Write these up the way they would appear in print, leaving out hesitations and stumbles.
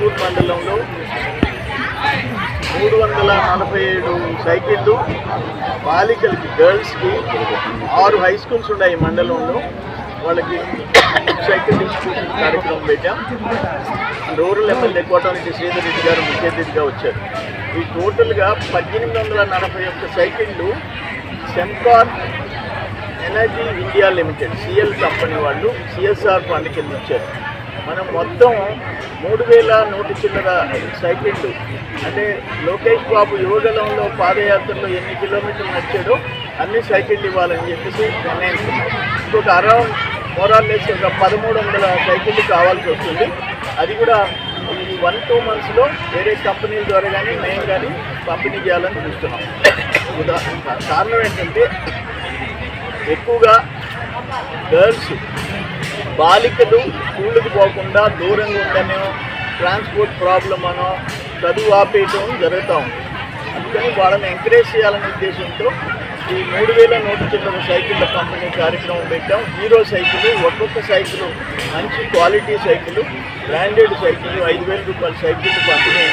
చింతూరు మండలంలో 347 సైకిళ్ళు బాలికలకి, గర్ల్స్కి 6 హై స్కూల్స్ ఉన్నాయి మండలంలో. వాళ్ళకి సైకిల్ డిస్ట్రిబ్యూషన్ కార్యక్రమం పెట్టాం. రూరల్ ఎమ్మెల్యే కోటానికి శ్రీధర్ రెడ్డి గారు ముఖ్య అతిథిగా వచ్చారు. ఈ టోటల్గా 1841 సైకిళ్ళు Sembcorp energy India limited CL company వాళ్ళు సిఎస్ఆర్ ఫండ్ కింద ఇచ్చారు. మనం మొత్తం 3100 చిల్లర సైకిళ్ళు, అంటే లోకేష్ బాబు యువగలంలో పాదయాత్రలో ఎన్ని కిలోమీటర్లు నడిచాడో అన్ని సైకిళ్ళు ఇవ్వాలని చెప్పేసి నిర్ణయించుకున్నాం. ఇంకొక అరౌండ్ మోరాల్లెస్ ఒక 1300 సైకిళ్ళు కావాల్సి వస్తుంది. అది కూడా ఈ 1-2 మంత్స్లో వేరే కంపెనీల ద్వారా కానీ మేము కానీ పంపిణీ చేయాలని చూస్తున్నాం. కారణం ఏంటంటే ఎక్కువగా గర్ల్స్, బాలికలు స్కూళ్ళకి పోకుండా దూరంగా ఉండనో, ట్రాన్స్పోర్ట్ ప్రాబ్లం అనో చదువు ఆపేయటం జరుగుతూ ఉంది. అందుకని వాళ్ళని ఎంకరేజ్ చేయాలనే ఉద్దేశంతో ఈ 3100 చిల్లర సైకిళ్ళ పంపిణీ కార్యక్రమం పెట్టాం. హీరో సైకిల్, ఒక్కొక్క సైకిల్ మంచి క్వాలిటీ సైకిల్, బ్రాండెడ్ సైకిల్, 5000 రూపాయల సైకిల్ పంపిణీ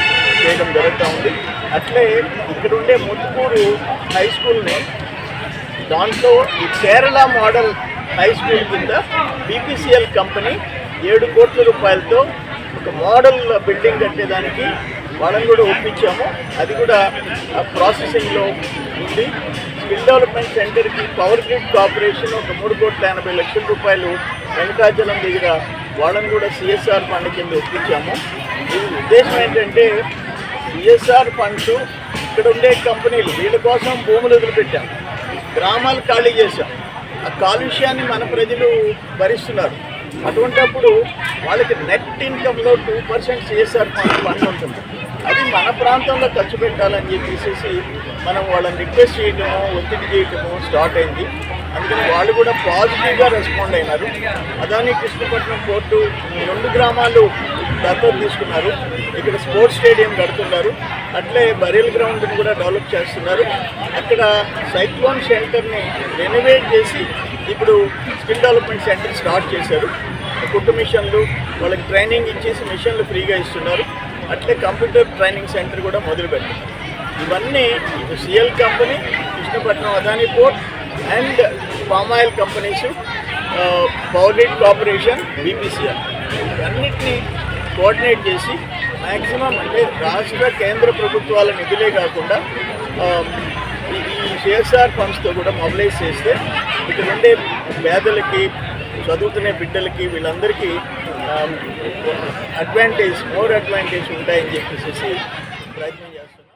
చేయడం జరుగుతూ ఉంది. అట్లే ఇక్కడ ఉండే ముత్తుకూరు హై స్కూల్ని దాంట్లో ఈ కేరళ మోడల్ హై స్కూల్ కింద బీపీసీఎల్ కంపెనీ 7 కోట్ల రూపాయలతో ఒక మోడల్ బిల్డింగ్ కట్టేదానికి వాళ్ళని కూడా ఒప్పించాము. అది కూడా ప్రాసెసింగ్లో ఉంది. స్కిల్ డెవలప్మెంట్ సెంటర్కి పవర్ గ్రిడ్ కార్పొరేషన్ ఒక 3,80,00,000 రూపాయలు వెంకటాచలం దగ్గర వాళ్ళని కూడా సిఎస్ఆర్ ఫండ్ కింద ఒప్పించాము. ఇది ఉద్దేశం ఏంటంటే సిఎస్ఆర్ ఫండ్స్ ఇక్కడ ఉండే కంపెనీలు వీళ్ళ కోసం భూములు వదిలిపెట్టాం, గ్రామాలు ఖాళీ చేశాం. ఆ కాలుష్యాన్ని మన ప్రజలు భరిస్తున్నారు. అటువంటప్పుడు వాళ్ళకి నెట్ ఇన్కంలో 2% సిఎస్ఆర్ ఫండ్ ఉంటుంది. అది మన ప్రాంతంలో ఖర్చు పెట్టాలని చెప్పేసి మనం వాళ్ళని రిక్వెస్ట్ చేయటము, ఒత్తిడి చేయటము స్టార్ట్ అయింది. అందుకని వాళ్ళు కూడా పాజిటివ్గా రెస్పాండ్ అయినారు. అదాని కృష్ణపట్నం పోర్టు 2 గ్రామాలు దత్తత తీసుకున్నారు. ఇక్కడ స్పోర్ట్స్ స్టేడియం కడుతున్నారు. అట్లే బరియల్ గ్రౌండ్ని కూడా డెవలప్ చేస్తున్నారు. అక్కడ సైక్లోన్ షెల్టర్ని రెనోవేట్ చేసి ఇప్పుడు స్కిల్ డెవలప్మెంట్ సెంటర్ స్టార్ట్ చేశారు. కుట్టు మిషన్లు వాళ్ళకి ట్రైనింగ్ ఇచ్చేసి మిషన్లు ఫ్రీగా ఇస్తున్నారు. అట్లే కంప్యూటర్ ట్రైనింగ్ సెంటర్ కూడా మొదలుపెట్టారు. ఇవన్నీ CL company, Krishnapatnam Adani port and palm oil companies, power grid corporation, BPCL ఇవన్నిటినీ కోఆర్డినేట్ చేసి మ్యాక్సిమం అంటే రాష్ట్ర కేంద్ర ప్రభుత్వాల నిధులే కాకుండా ఈ సిఎస్ఆర్ ఫండ్స్తో కూడా మొబిలైజ్ చేస్తే ఇక్కడ ఉండే పేదలకి, చదువుతున్న బిడ్డలకి, వీళ్ళందరికీ మోర్ అడ్వాంటేజ్ ఉంటాయని చెప్పేసి ప్రయత్నం చేస్తున్నాం.